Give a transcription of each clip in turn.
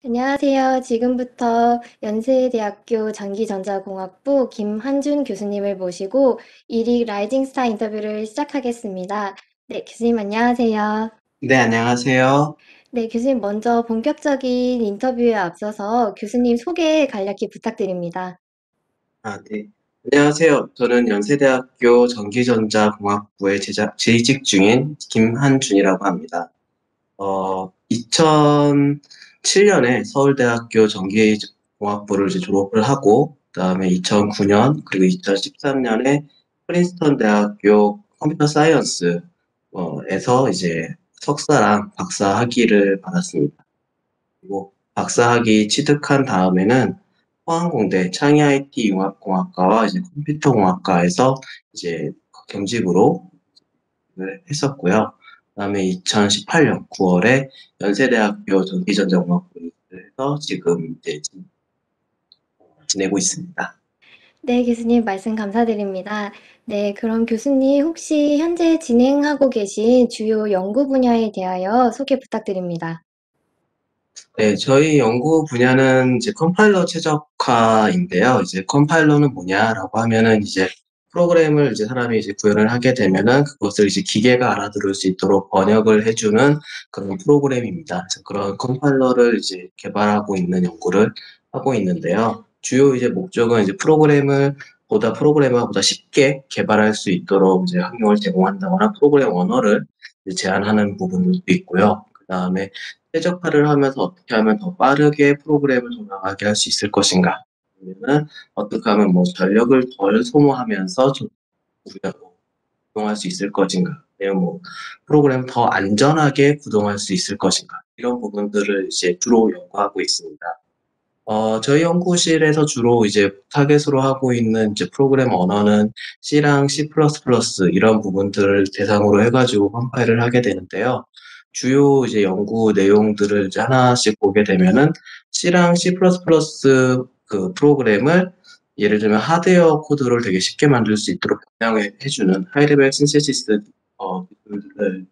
안녕하세요. 지금부터 연세대학교 전기전자공학부 김한준 교수님을 모시고 일익 라이징 스타 인터뷰를 시작하겠습니다. 네, 교수님 안녕하세요. 네, 안녕하세요. 네, 교수님 먼저 본격적인 인터뷰에 앞서서 교수님 소개 간략히 부탁드립니다. 네. 안녕하세요. 저는 연세대학교 전기전자공학부에 재직 중인 김한준이라고 합니다. 2007년에 서울대학교 전기공학부를 이제 졸업을 하고, 그다음에 2009년, 그리고 2013년에 프린스턴 대학교 컴퓨터 사이언스, 에서 이제 석사랑 박사 학위를 받았습니다. 그리고 박사학위 취득한 다음에는 포항공대 창의 IT 융합공학과와 이제 컴퓨터공학과에서 이제 경직으로 했었고요. 그다음에 2018년 9월에 연세대학교 전기전자공학부에서 지금 이제 지내고 있습니다. 네, 교수님 말씀 감사드립니다. 네, 그럼 교수님 혹시 현재 진행하고 계신 주요 연구 분야에 대하여 소개 부탁드립니다. 네, 저희 연구 분야는 이제 컴파일러 최적화인데요. 이제 컴파일러는 뭐냐라고 하면은 이제 프로그램을 이제 사람이 이제 구현을 하게 되면은 그것을 이제 기계가 알아들을 수 있도록 번역을 해주는 그런 프로그램입니다. 그래서 그런 컴파일러를 이제 개발하고 있는 연구를 하고 있는데요. 주요 이제 목적은 이제 프로그래머보다 쉽게 개발할 수 있도록 이제 환경을 제공한다거나 프로그램 언어를 이제 제한하는 부분도 있고요. 그 다음에 최적화를 하면서 어떻게 하면 더 빠르게 프로그램을 돌아가게 할 수 있을 것인가? 아니면은 어떻게 하면 뭐 전력을 덜 소모하면서 좀 우리가 구동할 수 있을 것인가? 아니면 뭐 프로그램을 더 안전하게 구동할 수 있을 것인가? 이런 부분들을 이제 주로 연구하고 있습니다. 저희 연구실에서 주로 이제 타겟으로 하고 있는 이제 프로그램 언어는 C랑 C++ 이런 부분들을 대상으로 해가지고 컴파일을 하게 되는데요. 주요 이제 연구 내용들을 이제 하나씩 보게 되면은 C랑 C++ 그 프로그램을 예를 들면 하드웨어 코드를 되게 쉽게 만들 수 있도록 변형해주는 하이레벨 신세시스 기술들을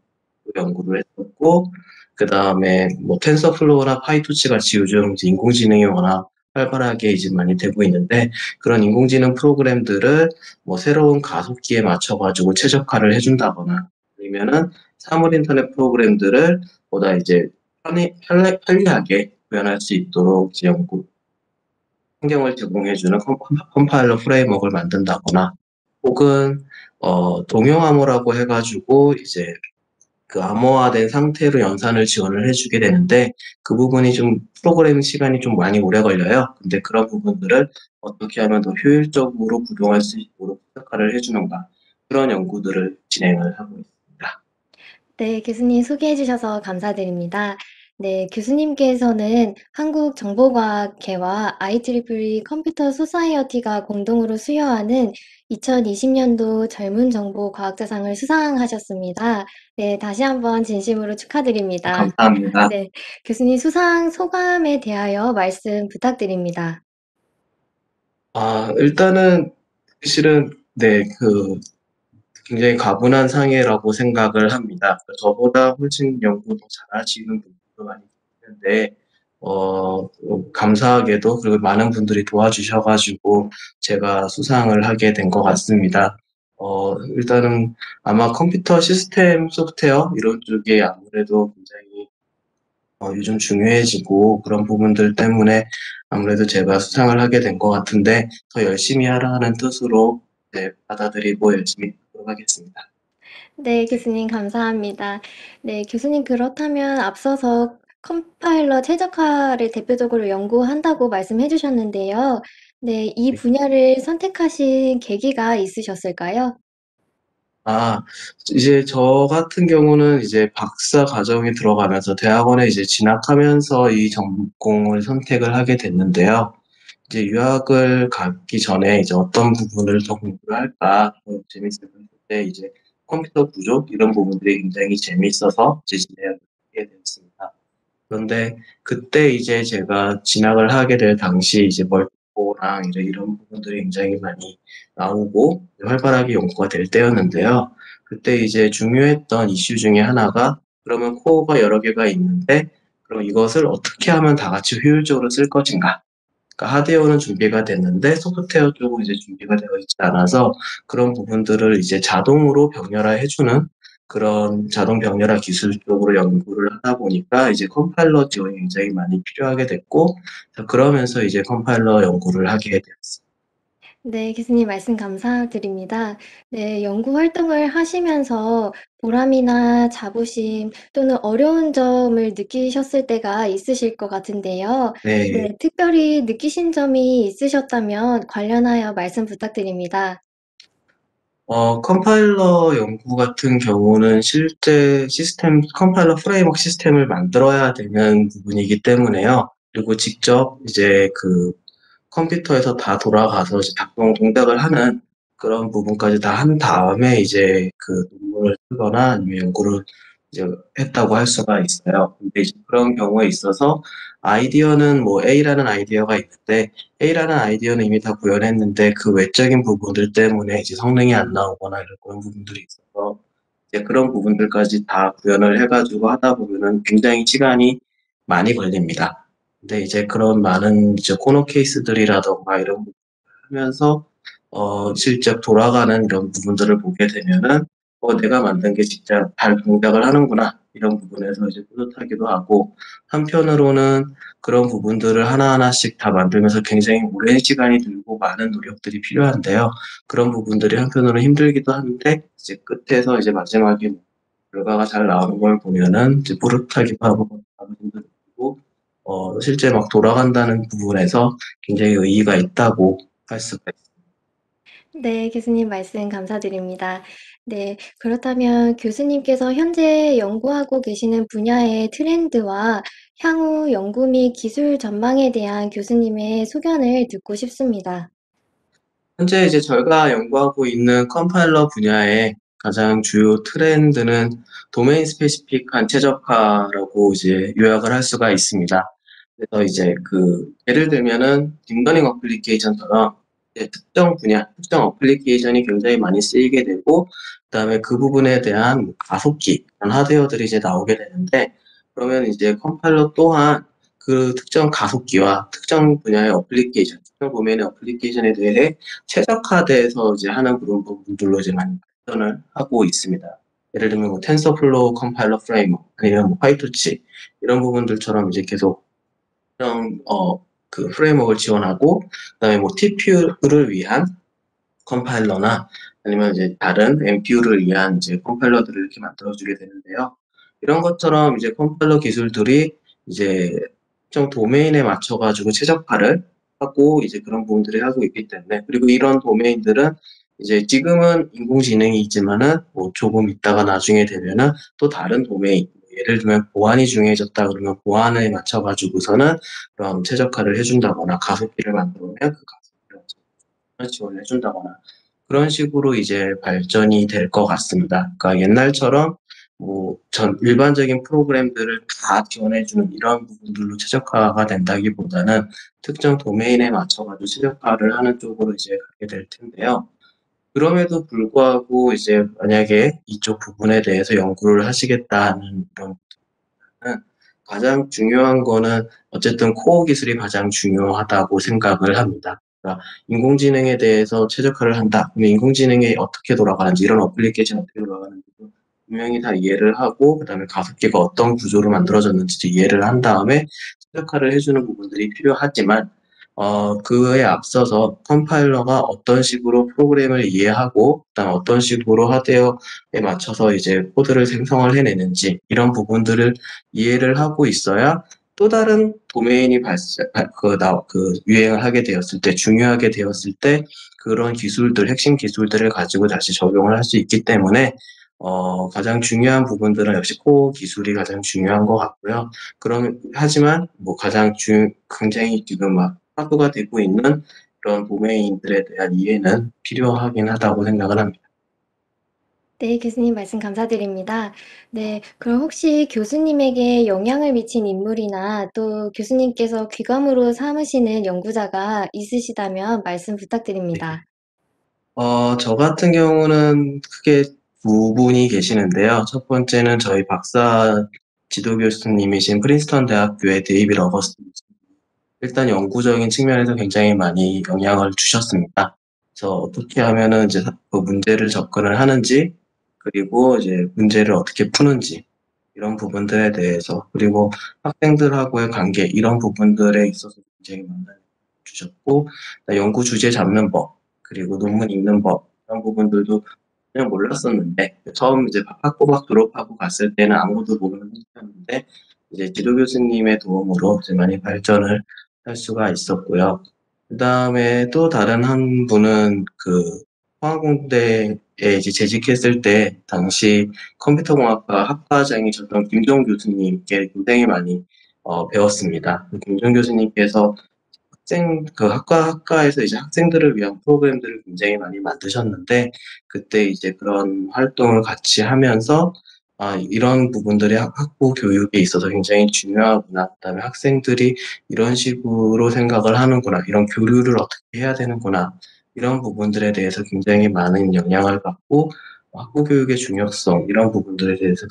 연구를 했었고, 그 다음에 뭐 텐서플로우나 파이토치 같이 요즘 이제 인공지능이 워낙 활발하게 이제 많이 되고 있는데, 그런 인공지능 프로그램들을 뭐 새로운 가속기에 맞춰가지고 최적화를 해준다거나, 아니면은 사물 인터넷 프로그램들을 보다 이제 편리하게 구현할 수 있도록 이제 연구 환경을 제공해주는 컴파일러 프레임워크를 만든다거나, 혹은 동용암호라고 해가지고 이제 그 암호화된 상태로 연산을 지원을 해주게 되는데, 그 부분이 좀 프로그래밍 시간이 좀 많이 오래 걸려요. 근데 그런 부분들을 어떻게 하면 더 효율적으로 구동할 수 있도록 평가를 해주는가, 그런 연구들을 진행을 하고 있습니다. 네, 교수님 소개해 주셔서 감사드립니다. 네, 교수님께서는 한국정보과학회와 IEEE 컴퓨터 소사이어티가 공동으로 수여하는 2020년도 젊은 정보 과학자상을 수상하셨습니다. 네, 다시 한번 진심으로 축하드립니다. 감사합니다. 네, 교수님 수상 소감에 대하여 말씀 부탁드립니다. 일단은 실은 네, 굉장히 가분한 상해라고 생각을 합니다. 저보다 훨씬 연구도 잘하시는 분들도 많이 계시는데, 감사하게도 그리고 많은 분들이 도와주셔가지고 제가 수상을 하게 된 것 같습니다. 일단은 아마 컴퓨터 시스템 소프트웨어 이런 쪽에 아무래도 굉장히 요즘 중요해지고 그런 부분들 때문에 아무래도 제가 수상을 하게 된 것 같은데, 더 열심히 하라는 뜻으로 네, 받아들이고 열심히 하도록 하겠습니다. 네, 교수님 감사합니다. 네, 교수님 그렇다면 앞서서 컴파일러 최적화를 대표적으로 연구한다고 말씀해 주셨는데요. 네, 이 분야를 선택하신 계기가 있으셨을까요? 아, 이제 저 같은 경우는 이제 박사 과정에 들어가면서 대학원에 이제 진학하면서 이 전공을 선택을 하게 됐는데요. 이제 유학을 가기 전에 이제 어떤 부분을 더 공부를 할까 재밌을 때 이제 컴퓨터 구조 이런 부분들이 굉장히 재밌어서 이제 진학을 하게 됐습니다. 그런데 그때 이제 제가 진학을 하게 될 당시 이제 멀티코어랑 이제 이런 부분들이 굉장히 많이 나오고 활발하게 연구가 될 때였는데요. 그때 이제 중요했던 이슈 중에 하나가, 그러면 코어가 여러 개가 있는데 그럼 이것을 어떻게 하면 다 같이 효율적으로 쓸 것인가? 그러니까 하드웨어는 준비가 됐는데 소프트웨어 쪽은 이제 준비가 되어 있지 않아서 그런 부분들을 이제 자동으로 병렬화해주는 그런 자동 병렬화 기술 쪽으로 연구를 하다 보니까 이제 컴파일러 지원이 굉장히 많이 필요하게 됐고, 그러면서 이제 컴파일러 연구를 하게 되었습니다. 네, 교수님 말씀 감사드립니다. 네, 연구 활동을 하시면서 보람이나 자부심 또는 어려운 점을 느끼셨을 때가 있으실 것 같은데요. 네. 네, 특별히 느끼신 점이 있으셨다면 관련하여 말씀 부탁드립니다. 컴파일러 연구 같은 경우는 실제 시스템, 컴파일러 프레임워크 시스템을 만들어야 되는 부분이기 때문에요. 그리고 직접 이제 그 컴퓨터에서 다 돌아가서 이제 작동 동작을 하는 그런 부분까지 다 한 다음에 이제 그 논문을 쓰거나 아니면 연구를 이제 했다고 할 수가 있어요. 근데 이제 그런 경우에 있어서 아이디어는 뭐 A라는 아이디어가 있는데 A라는 아이디어는 이미 다 구현했는데 그 외적인 부분들 때문에 이제 성능이 안 나오거나 이런 그런 부분들이 있어서 이제 그런 부분들까지 다 구현을 해가지고 하다 보면은 굉장히 시간이 많이 걸립니다. 근데 이제 그런 많은 이제 코너 케이스들이라던가 이런 부분을 하면서 실제 돌아가는 이런 부분들을 보게 되면은 내가 만든 게 진짜 잘 동작을 하는구나 이런 부분에서 이제 뿌듯하기도 하고, 한편으로는 그런 부분들을 하나하나씩 다 만들면서 굉장히 오랜 시간이 들고 많은 노력들이 필요한데요. 그런 부분들이 한편으로는 힘들기도 한데 이제 끝에서 이제 마지막에 결과가 잘 나오는 걸 보면은 이제 뿌듯하기도 하고 자부심도 느끼고 실제 막 돌아간다는 부분에서 굉장히 의의가 있다고 할 수가 있습니다. 네, 교수님 말씀 감사드립니다. 네, 그렇다면 교수님께서 현재 연구하고 계시는 분야의 트렌드와 향후 연구 및 기술 전망에 대한 교수님의 소견을 듣고 싶습니다. 현재 이제 저희가 연구하고 있는 컴파일러 분야의 가장 주요 트렌드는 도메인 스페시픽한 최적화라고 이제 요약을 할 수가 있습니다. 그래서 이제 예를 들면은 딥러닝 어플리케이션처럼 이제 특정 분야, 특정 어플리케이션이 굉장히 많이 쓰이게 되고, 그다음에 그 부분에 대한 뭐 가속기, 그런 하드웨어들이 이제 나오게 되는데, 그러면 이제 컴파일러 또한 그 특정 가속기와 특정 분야의 어플리케이션, 특정 도메인의 어플리케이션에 대해 최적화돼서 이제 하는 그런 부분들로 이제 많이 발전을 하고 있습니다. 예를 들면 뭐 텐서플로우 컴파일러 프레임워크 아니면 뭐 파이토치 이런 부분들처럼 이제 계속 프레임워크를 지원하고, 그다음에 뭐 TPU를 위한 컴파일러나 아니면 이제 다른 MPU를 위한 이제 컴파일러들을 이렇게 만들어주게 되는데요. 이런 것처럼 이제 컴파일러 기술들이 이제 특정 도메인에 맞춰가지고 최적화를 하고 이제 그런 부분들을 하고 있기 때문에, 그리고 이런 도메인들은 이제 지금은 인공지능이지만은 뭐 조금 있다가 나중에 되면은 또 다른 도메인, 예를 들면 보안이 중요해졌다 그러면 보안에 맞춰가지고서는 그런 최적화를 해준다거나 가속기를 만들면 그 가속기를 지원을 해준다거나 그런 식으로 이제 발전이 될 것 같습니다. 그러니까 옛날처럼 뭐 일반적인 프로그램들을 다 지원해주는 이런 부분들로 최적화가 된다기보다는 특정 도메인에 맞춰가지고 최적화를 하는 쪽으로 이제 가게 될 텐데요. 그럼에도 불구하고 이제 만약에 이쪽 부분에 대해서 연구를 하시겠다는 그런 는 가장 중요한 거는 어쨌든 코어 기술이 가장 중요하다고 생각을 합니다. 그러니까 인공지능에 대해서 최적화를 한다. 그러면 인공지능이 어떻게 돌아가는지, 이런 어플리케이션 어떻게 돌아가는지도 분명히 다 이해를 하고, 그다음에 가속기가 어떤 구조로 만들어졌는지도 이해를 한 다음에 최적화를 해주는 부분들이 필요하지만, 그에 앞서서 컴파일러가 어떤 식으로 프로그램을 이해하고, 그다음 어떤 식으로 하드웨어에 맞춰서 이제 코드를 생성을 해내는지, 이런 부분들을 이해를 하고 있어야 또 다른 도메인이 유행을 하게 되었을 때, 중요하게 되었을 때, 그런 기술들, 핵심 기술들을 가지고 다시 적용을 할 수 있기 때문에, 가장 중요한 부분들은 역시 코어 기술이 가장 중요한 것 같고요. 하지만, 뭐, 굉장히 지금 막 파고가 되고 있는 그런 도메인들에 대한 이해는 필요하긴 하다고 생각을 합니다. 네, 교수님 말씀 감사드립니다. 네, 그럼 혹시 교수님에게 영향을 미친 인물이나 또 교수님께서 귀감으로 삼으시는 연구자가 있으시다면 말씀 부탁드립니다. 저 같은 경우는 크게 두 분이 계시는데요. 첫 번째는 저희 박사님 지도 교수님이신 프린스턴 대학교의 데이빗 어거스틴 일단 연구적인 측면에서 굉장히 많이 영향을 주셨습니다. 그래서 어떻게 하면은 이제 그 문제를 접근을 하는지, 그리고 이제 문제를 어떻게 푸는지, 이런 부분들에 대해서, 그리고 학생들하고의 관계, 이런 부분들에 있어서 굉장히 많은 영향을 주셨고, 연구 주제 잡는 법, 그리고 논문 읽는 법, 이런 부분들도 그냥 몰랐었는데, 처음 이제 학부박 졸업하고 갔을 때는 아무도 모르는 상태였는데, 이제 지도 교수님의 도움으로 이제 많이 발전을 할 수가 있었고요. 그 다음에 또 다른 한 분은 그 포항공대에 이제 재직했을 때 당시 컴퓨터공학과 학과장이셨던 김종 교수님께 굉장히 많이 배웠습니다. 김종 교수님께서 그 학과에서 이제 학생들을 위한 프로그램들을 굉장히 많이 만드셨는데, 그때 이제 그런 활동을 같이 하면서, 아, 이런 부분들이 학부 교육에 있어서 굉장히 중요하구나. 그다음에 학생들이 이런 식으로 생각을 하는구나. 이런 교류를 어떻게 해야 되는구나. 이런 부분들에 대해서 굉장히 많은 영향을 받고, 학부 교육의 중요성, 이런 부분들에 대해서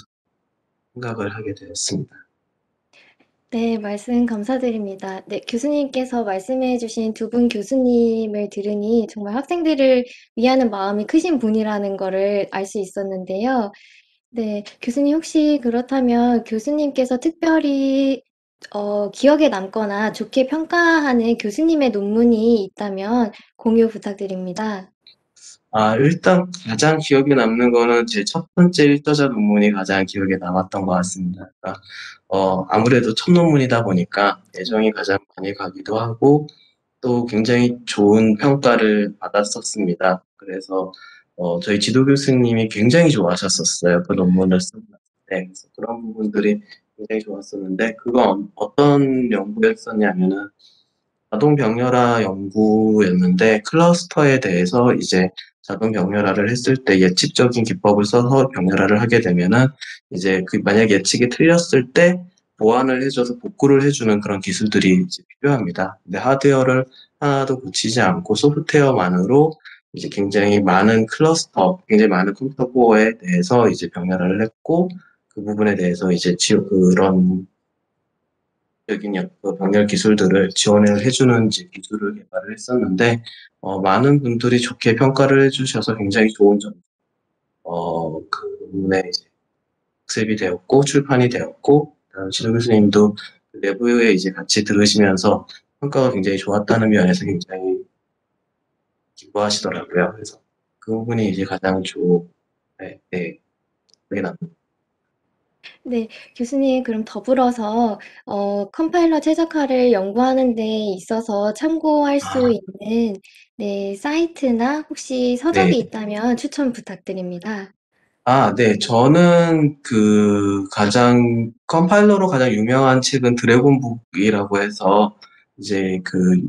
생각을 하게 되었습니다. 네, 말씀 감사드립니다. 네, 교수님께서 말씀해 주신 두 분 교수님을 들으니 정말 학생들을 위하는 마음이 크신 분이라는 거를 알 수 있었는데요. 네, 교수님 혹시 그렇다면 교수님께서 특별히 기억에 남거나 좋게 평가하는 교수님의 논문이 있다면 공유 부탁드립니다. 아, 일단 가장 기억에 남는 거는 제 첫 번째 일저자 논문이 가장 기억에 남았던 것 같습니다. 그러니까, 아무래도 첫 논문이다 보니까 애정이 가장 많이 가기도 하고, 또 굉장히 좋은 평가를 받았었습니다. 그래서, 저희 지도 교수님이 굉장히 좋아하셨었어요. 그 논문을 쓰고 났을 때. 그래서 그런 부분들이 굉장히 좋았었는데, 그건 어떤 연구였었냐면은, 자동 병렬화 연구였는데 클러스터에 대해서 이제 자동 병렬화를 했을 때 예측적인 기법을 써서 병렬화를 하게 되면은 이제 그 만약 예측이 틀렸을 때 보완을 해줘서 복구를 해주는 그런 기술들이 이제 필요합니다. 근데 하드웨어를 하나도 고치지 않고 소프트웨어만으로 이제 굉장히 많은 클러스터, 굉장히 많은 컴퓨터 코어에 대해서 이제 병렬화를 했고 그 부분에 대해서 이제 그런 적인 그 병렬 기술들을 지원을 해주는 이제 기술을 개발을 했었는데, 많은 분들이 좋게 평가를 해주셔서 굉장히 좋은 점, 그 부분에 이제 학습이 되었고, 출판이 되었고, 지도 교수님도 그 내부에 이제 같이 들으시면서 평가가 굉장히 좋았다는 면에서 굉장히 기뻐하시더라고요. 그래서 그 부분이 이제 가장 네, 네, 기억에 남는. 네, 교수님, 그럼 더불어서 컴파일러 최적화를 연구하는 데 있어서 참고할 수 아, 있는 네, 사이트나 혹시 네. 서적이 있다면 추천 부탁드립니다. 아, 네. 저는 그 컴파일러로 가장 유명한 책은 드래곤북이라고 해서 이제 그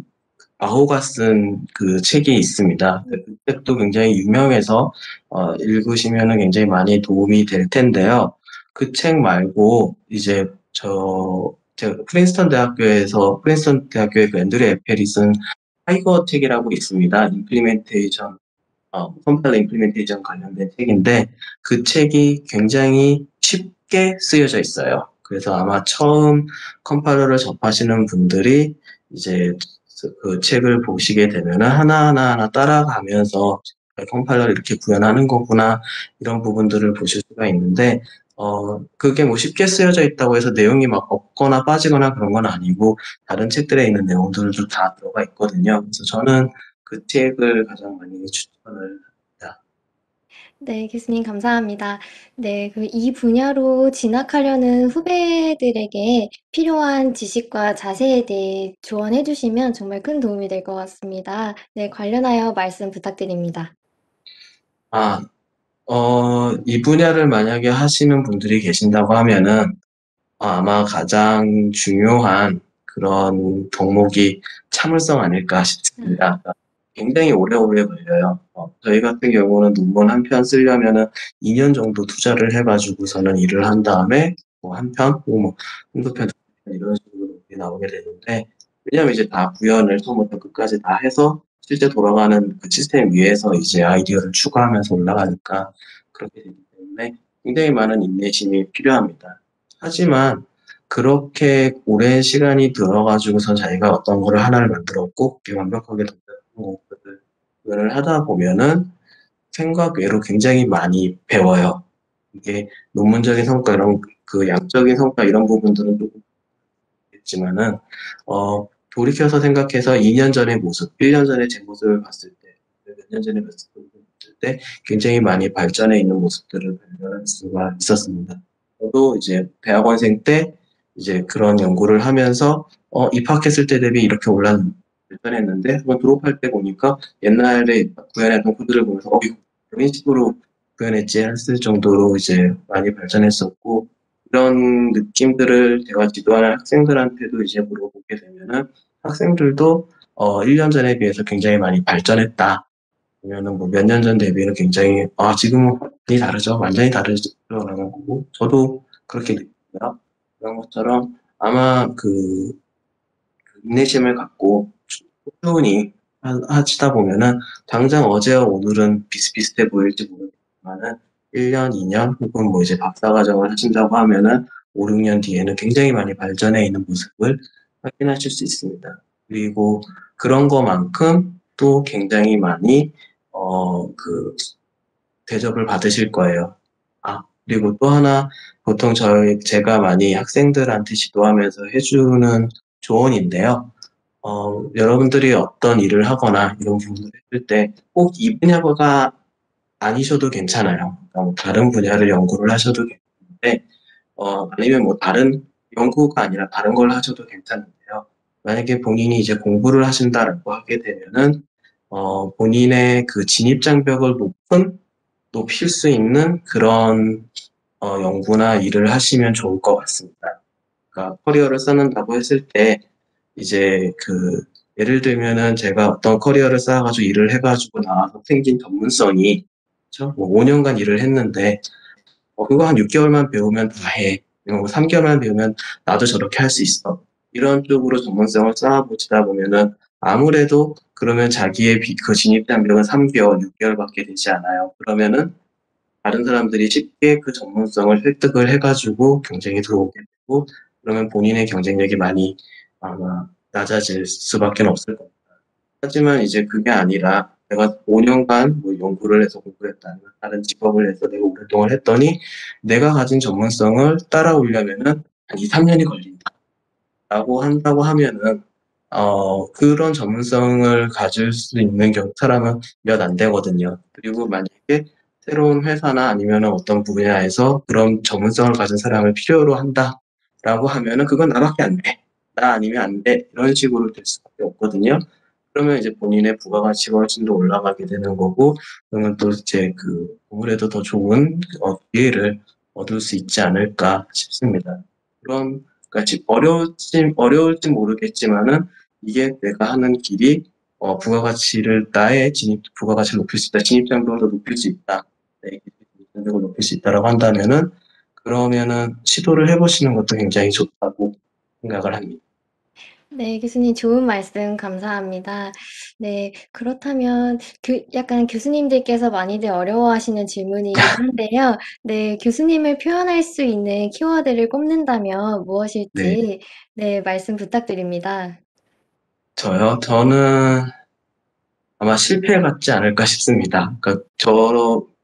아호가 쓴 그 책이 있습니다. 그 책도 굉장히 유명해서 읽으시면은 굉장히 많이 도움이 될 텐데요. 그 책 말고 이제 제가 프린스턴 대학교의 그 앤드류 에펠이 쓴 타이거 책이라고 있습니다. 컴파일러 임플리멘테이션 관련된 책인데 그 책이 굉장히 쉽게 쓰여져 있어요. 그래서 아마 처음 컴파일러를 접하시는 분들이 이제 그 책을 보시게 되면은 하나하나 따라가면서 컴파일러를 이렇게 구현하는 거구나 이런 부분들을 보실 수가 있는데 그게 뭐 쉽게 쓰여져 있다고 해서 내용이 막 없거나 빠지거나 그런 건 아니고 다른 책들에 있는 내용들도 다 들어가 있거든요. 그래서 저는 그 책을 가장 많이 추천을 합니다. 네, 교수님 감사합니다. 네, 그 이 분야로 진학하려는 후배들에게 필요한 지식과 자세에 대해 조언해 주시면 정말 큰 도움이 될 것 같습니다. 네, 관련하여 말씀 부탁드립니다. 아, 이 분야를 만약에 하시는 분들이 계신다고 하면은 아마 가장 중요한 그런 덕목이 참을성 아닐까 싶습니다. 그러니까 굉장히 오래오래 걸려요. 저희 같은 경우는 논문 한 편 쓰려면은 2년 정도 투자를 해가지고서는 일을 한 다음에 뭐 한 편, 뭐 한두 편, 이런 식으로 나오게 되는데, 왜냐면 이제 다 구현을 처음부터 끝까지 다 해서 실제 돌아가는 그 시스템 위에서 이제 아이디어를 추가하면서 올라가니까 그렇게 되기 때문에 굉장히 많은 인내심이 필요합니다. 하지만 그렇게 오랜 시간이 들어가지고선 자기가 어떤 거를 하나를 만들었고 그게 완벽하게 동작하는 것들을 구현을 하다 보면은 생각 외로 굉장히 많이 배워요. 이게 논문적인 성과 이런 그 양적인 성과 이런 부분들은 조금 있지만은 돌이켜서 생각해서 2년 전의 모습, 1년 전에 제 모습을 봤을 때, 몇 년 전의 모습을 봤을 때 굉장히 많이 발전해 있는 모습들을 발견할 수가 있었습니다. 저도 이제 대학원생 때 이제 그런 연구를 하면서 입학했을 때 대비 이렇게 발전했는데 한번 졸업할 때 보니까 옛날에 구현했던 코드를 보면서 이런 식으로 구현했지 했을 정도로 이제 많이 발전했었고 이런 느낌들을 제가 지도하는 학생들한테도 이제 물어보게 되면은 학생들도 1년 전에 비해서 굉장히 많이 발전했다. 아니면은 뭐 몇 년 전 대비는 굉장히 지금은 많이 다르죠. 완전히 다르죠라는 거고 저도 그렇게 느끼고요. 그런 것처럼 아마 인내심을 갖고 꾸준히 하시다 보면은 당장 어제와 오늘은 비슷비슷해 보일지 모르겠지만은 1년, 2년 혹은 뭐 이제 박사과정을 하신다고 하면은 5, 6년 뒤에는 굉장히 많이 발전해 있는 모습을 확인하실 수 있습니다. 그리고 그런 거만큼 또 굉장히 많이 대접을 받으실 거예요. 그리고 또 하나 보통 제가 많이 학생들한테 지도하면서 해주는 조언인데요. 여러분들이 어떤 일을 하거나 이런 부분을 했을 때 꼭 이 분야가 아니셔도 괜찮아요. 그러니까 뭐 다른 분야를 연구를 하셔도 괜찮은데, 아니면 뭐 다른 연구가 아니라 다른 걸 하셔도 괜찮은데요. 만약에 본인이 이제 공부를 하신다라고 하게 되면은, 본인의 그 진입장벽을 높일 수 있는 그런 연구나 일을 하시면 좋을 것 같습니다. 그러니까 커리어를 쌓는다고 했을 때 이제 예를 들면은 제가 어떤 커리어를 쌓아가지고 일을 해가지고 나와서 생긴 전문성이 그렇죠? 뭐 5년간 일을 했는데 그거 한 6개월만 배우면 다 해. 뭐 3개월만 배우면 나도 저렇게 할 수 있어. 이런 쪽으로 전문성을 쌓아보시다 보면은 아무래도 그러면 자기의 그 진입 장벽은 3개월, 6개월밖에 되지 않아요. 그러면은 다른 사람들이 쉽게 그 전문성을 획득을 해가지고 경쟁에 들어오게 되고 그러면 본인의 경쟁력이 많이 아마 낮아질 수밖에 없을 겁니다. 하지만 이제 그게 아니라 내가 5년간 뭐 연구를 해서 공부했다, 다른 직업을 해서 내가 오랫동안 했더니 내가 가진 전문성을 따라오려면은 한 2, 3년이 걸린다라고 한다고 하면은 그런 전문성을 가질 수 있는 사람은 몇 안 되거든요. 그리고 만약에 새로운 회사나 아니면 어떤 분야에서 그런 전문성을 가진 사람을 필요로 한다라고 하면은 그건 나밖에 안 돼. 나 아니면 안 돼. 이런 식으로 될 수밖에 없거든요. 그러면 이제 본인의 부가가치가 훨씬 더 올라가게 되는 거고, 그러면 또 이제 아무래도 더 좋은 기회를 얻을 수 있지 않을까 싶습니다. 그러니까 어려울지 모르겠지만은 이게 내가 하는 길이 나의 부가가치를 높일 수 있다, 진입장벽을 높일 수 있다, 내 진입장벽을 높일 수 있다라고 한다면은 그러면은 시도를 해보시는 것도 굉장히 좋다고 생각을 합니다. 네, 교수님 좋은 말씀 감사합니다. 네, 그렇다면 약간 교수님들께서 많이들 어려워하시는 질문이기도 한데요. 네, 교수님을 표현할 수 있는 키워드를 꼽는다면 네, 무엇일지 네, 말씀 부탁드립니다. 저는 아마 실패 같지 않을까 싶습니다. 그러니까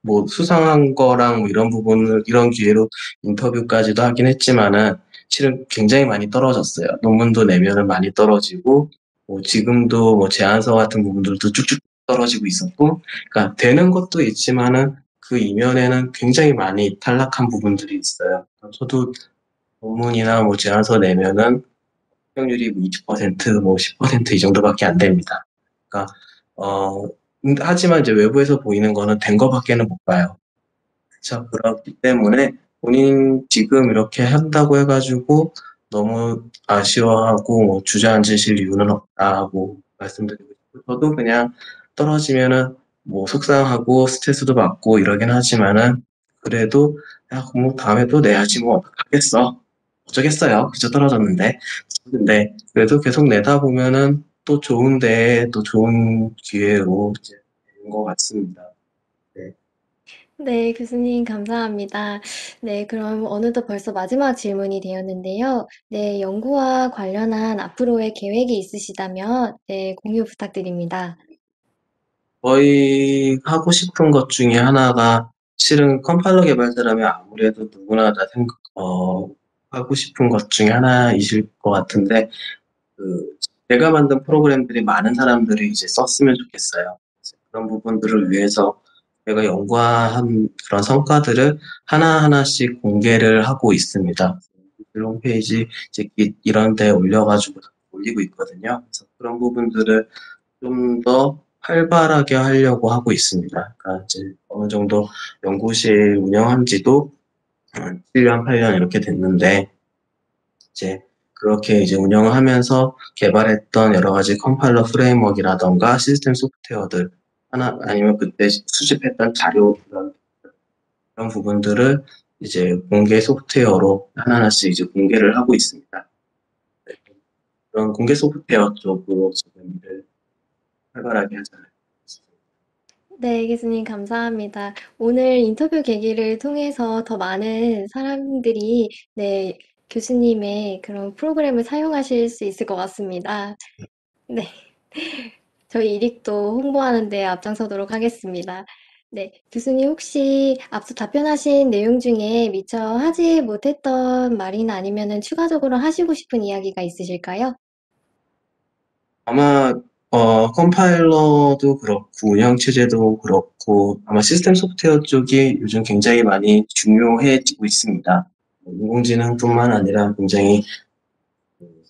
뭐 수상한 거랑 뭐 이런 부분을 이런 기회로 인터뷰까지도 하긴 했지만은 실은 굉장히 많이 떨어졌어요. 논문도 내면은 많이 떨어지고 뭐 지금도 뭐 제안서 같은 부분들도 쭉쭉 떨어지고 있었고, 그러니까 되는 것도 있지만은 그 이면에는 굉장히 많이 탈락한 부분들이 있어요. 저도 논문이나 뭐 제안서 내면은 합격률이 뭐 20%, 뭐 10%이 정도밖에 안 됩니다. 그러니까 하지만 이제 외부에서 보이는 거는 된 거밖에는 못 봐요. 그렇죠? 그렇기 때문에 본인 지금 이렇게 한다고 해가지고 너무 아쉬워하고 뭐 주저앉으실 이유는 없다고 말씀드리고 싶고, 저도 그냥 떨어지면은 뭐 속상하고 스트레스도 받고 이러긴 하지만은 그래도 뭐 다음에 또 내야지 뭐 어떡하겠어. 어쩌겠어요. 그저 떨어졌는데. 근데 그래도 계속 내다 보면은 또 좋은 기회로 이제 되는 것 같습니다. 네. 네, 교수님 감사합니다. 네, 그럼 어느덧 벌써 마지막 질문이 되었는데요. 네, 연구와 관련한 앞으로의 계획이 있으시다면, 네, 공유 부탁드립니다. 저희 하고 싶은 것 중에 하나가 실은 컴파일러 개발자라면 아무래도 누구나 다 하고 싶은 것 중에 하나이실 것 같은데, 그, 제가 만든 프로그램들이 많은 사람들이 이제 썼으면 좋겠어요. 그런 부분들을 위해서 제가 연구한 그런 성과들을 하나하나씩 공개를 하고 있습니다. 그 홈페이지 이제 이런 데 올려가지고 올리고 있거든요. 그래서 그런 부분들을 좀 더 활발하게 하려고 하고 있습니다. 그러니까 이제 어느 정도 연구실 운영한 지도 7년, 8년 이렇게 됐는데, 이제 그렇게 이제 운영을 하면서 개발했던 여러 가지 컴파일러 프레임워크라던가 시스템 소프트웨어들 아니면 그때 수집했던 자료 이런 부분들을 이제 공개 소프트웨어로 하나하나씩 이제 공개를 하고 있습니다. 네, 그런 공개 소프트웨어 쪽으로 지금 일을 활발하게 하잖아요. 네, 교수님 감사합니다. 오늘 인터뷰 계기를 통해서 더 많은 사람들이, 네, 교수님의 그런 프로그램을 사용하실 수 있을 것 같습니다. 네. 저희 이릭도 홍보하는 데 앞장서도록 하겠습니다. 네, 교수님 혹시 앞서 답변하신 내용 중에 미처 하지 못했던 말이나 아니면은 추가적으로 하시고 싶은 이야기가 있으실까요? 아마 컴파일러도 그렇고 운영 체제도 그렇고 아마 시스템 소프트웨어 쪽이 요즘 굉장히 많이 중요해지고 있습니다. 인공지능뿐만 아니라 굉장히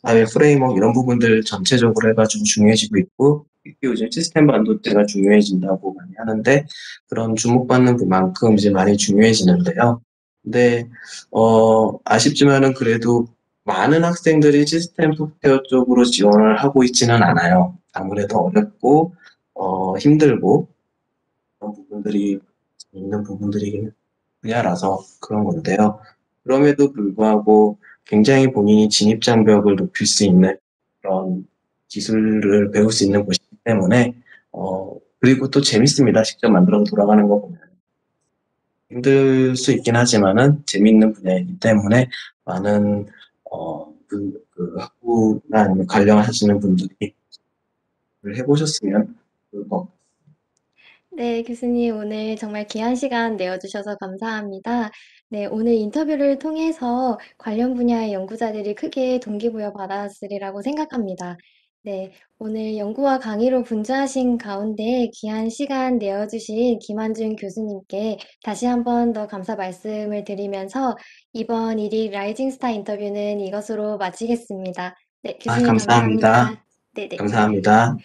사회 프레임워크 이런 부분들 전체적으로 해가지고 중요해지고 있고 특히 요즘 시스템 반도체가 중요해진다고 많이 하는데 그런 주목받는 그만큼 이제 많이 중요해지는데요. 근데 아쉽지만은 그래도 많은 학생들이 시스템 소프트웨어 쪽으로 지원을 하고 있지는 않아요. 아무래도 어렵고 힘들고 그런 부분들이 있는 부분들이 분야라서 그런 건데요. 그럼에도 불구하고 굉장히 본인이 진입장벽을 높일 수 있는 그런 기술을 배울 수 있는 곳이기 때문에, 그리고 또 재밌습니다. 직접 만들어서 돌아가는 거 보면. 힘들 수 있긴 하지만은 재밌는 분야이기 때문에 많은, 학부나 아니면 관련하시는 분들이 해보셨으면 좋을 것 같아요. 네, 교수님 오늘 정말 귀한 시간 내어주셔서 감사합니다. 네, 오늘 인터뷰를 통해서 관련 분야의 연구자들이 크게 동기부여 받았으리라고 생각합니다. 네, 오늘 연구와 강의로 분주하신 가운데 귀한 시간 내어주신 김한준 교수님께 다시 한번 더 감사 말씀을 드리면서 이번 일이 라이징 스타 인터뷰는 이것으로 마치겠습니다. 네, 교수님 감사합니다. 감사합니다. 네네. 감사합니다.